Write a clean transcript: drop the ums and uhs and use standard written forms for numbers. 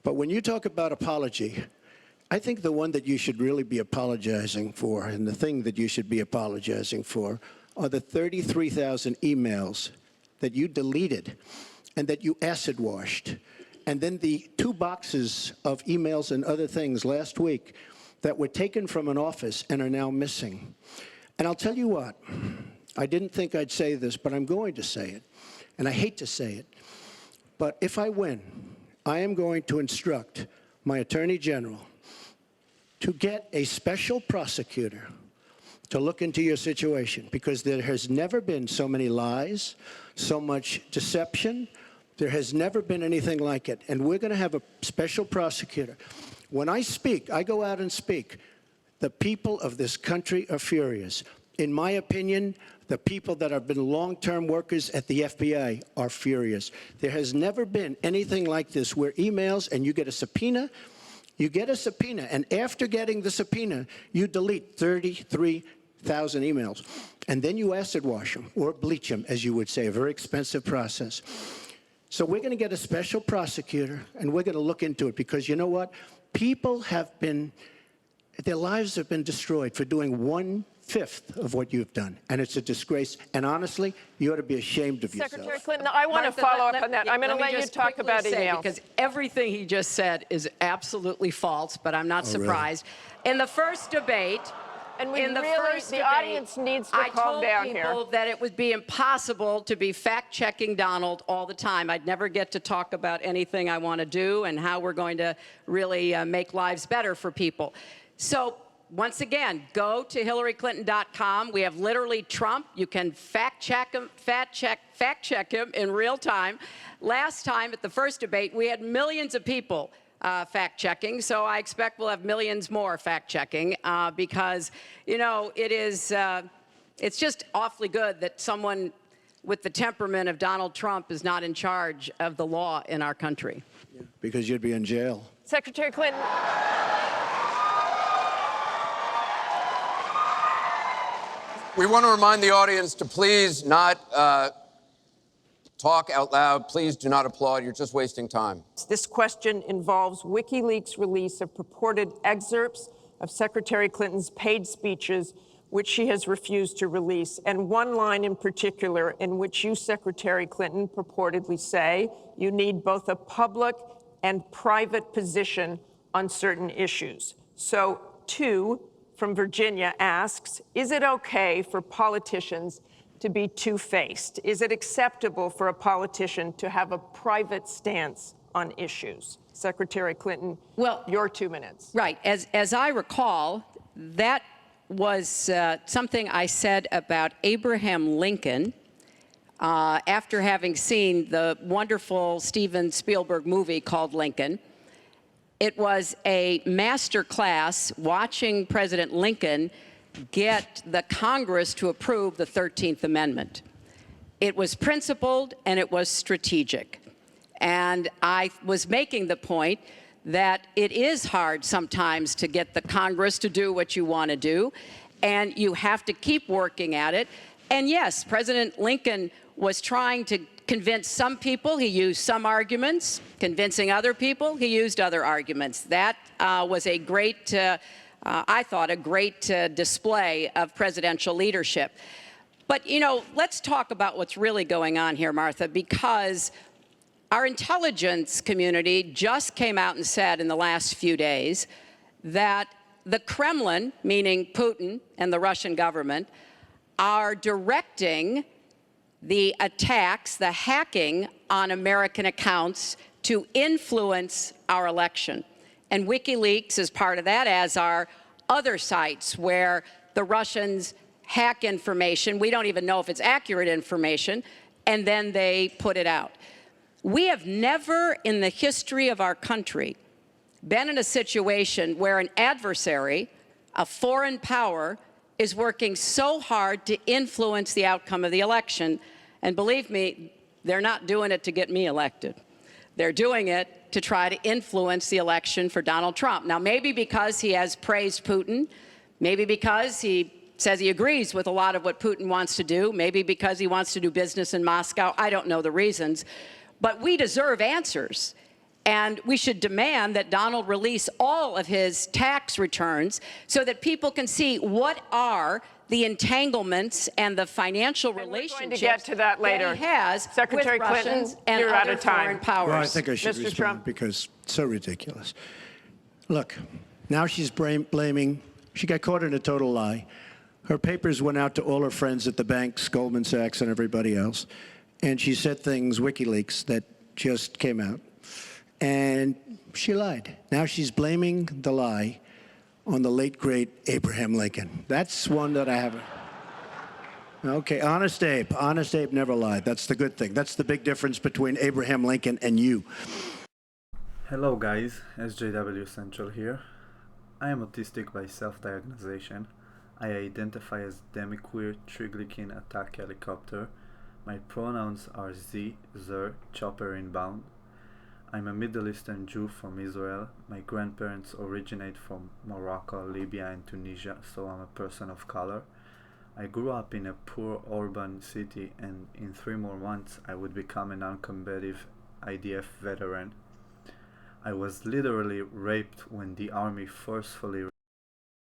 But when you talk about apology, I think the one that you should really be apologizing for, and the thing that you should be apologizing for, are the 33,000 emails that you deleted and that you acid washed. And then the 2 boxes of emails and other things last week that were taken from an office and are now missing. And I'll tell you what, I didn't think I'd say this, but I'm going to say it. And I hate to say it. But if I win, I am going to instruct my Attorney General to get a special prosecutor to look into your situation, because there has never been so many lies, so much deception. There has never been anything like it. And we're going to have a special prosecutor. When I speak, I go out and speak. The people of this country are furious. In my opinion, the people that have been long-term workers at the FBI are furious. There has never been anything like this, where emails and you get a subpoena, and after getting the subpoena, you delete 33,000 emails. And then you acid wash them, or bleach them, as you would say, a very expensive process. So we're going to get a special prosecutor, and we're going to look into it, because you know what? People have been, their lives have been destroyed for doing 1/5 of what you've done, and it's a disgrace. And honestly, you ought to be ashamed of yourself. Secretary Clinton, I want to follow up on that. I'm going to let you talk about emails. Because everything he just said is absolutely false, but I'm not surprised. Really? In the first debate, the audience needs to calm down here. I told people that it would be impossible to be fact-checking Donald all the time. I'd never get to talk about anything I want to do and how we're going to really make lives better for people. So once again, go to HillaryClinton.com. We have literally Trump. You can fact-check him in real time. Last time at the first debate, we had millions of people fact-checking, so I expect we'll have millions more fact-checking because, you know, it's just awfully good that someone with the temperament of Donald Trump is not in charge of the law in our country. Yeah, because you'd be in jail. Secretary Clinton. We want to remind the audience to please not talk out loud. Please do not applaud. You're just wasting time. This question involves WikiLeaks' release of purported excerpts of Secretary Clinton's paid speeches, which she has refused to release, and one line in particular in which you, Secretary Clinton, purportedly say you need both a public and private position on certain issues. So, 2 from Virginia asks, is it okay for politicians to be two-faced? Is it acceptable for a politician to have a private stance on issues? Secretary Clinton, well, your 2 minutes. Right. As I recall, that was something I said about Abraham Lincoln after having seen the wonderful Steven Spielberg movie called Lincoln. It was a master class watching President Lincoln get the Congress to approve the 13th Amendment. It was principled and it was strategic. And I was making the point that it is hard sometimes to get the Congress to do what you want to do, and you have to keep working at it. And yes, President Lincoln was trying to convince some people. He used some arguments. Convincing other people, he used other arguments. That was a great I thought, a great display of presidential leadership. But, you know, let's talk about what's really going on here, Martha, because our intelligence community just came out and said in the last few days that the Kremlin, meaning Putin and the Russian government, are directing the attacks, the hacking on American accounts to influence our election. And WikiLeaks is part of that, as are other sites where the Russians hack information. We don't even know if it's accurate information, and then they put it out. We have never in the history of our country been in a situation where an adversary, a foreign power, is working so hard to influence the outcome of the election. And believe me, they're not doing it to get me elected. They're doing it to try to influence the election for Donald Trump. Now, maybe because he has praised Putin, maybe because he says he agrees with a lot of what Putin wants to do, maybe because he wants to do business in Moscow. I don't know the reasons. But we deserve answers. And we should demand that Donald release all of his tax returns so that people can see what are the entanglements and the financial relationships going to get to that later. he has Secretary with Clinton, Russians and you're out other of time. foreign powers. Well, I think I should Mr. respond Trump. because it's so ridiculous. Look, now she's blaming, she got caught in a total lie. Her papers went out to all her friends at the banks, Goldman Sachs and everybody else, and she said things, WikiLeaks, that just came out. And she lied. Now she's blaming the lie on the late, great Abraham Lincoln. That's one that I haven't. Okay, Honest Abe never lied. That's the good thing. That's the big difference between Abraham Lincoln and you. Hello guys, SJWS Central here. I am autistic by self-diagnosis. I identify as demiqueer Triglikin attack helicopter. My pronouns are Z, Zer, chopper inbound. I'm a Middle Eastern Jew from Israel. My grandparents originate from Morocco, Libya and Tunisia, so I'm a person of color. I grew up in a poor urban city, and in 3 more months I would become a non-combative IDF veteran. I was literally raped when the army forcefully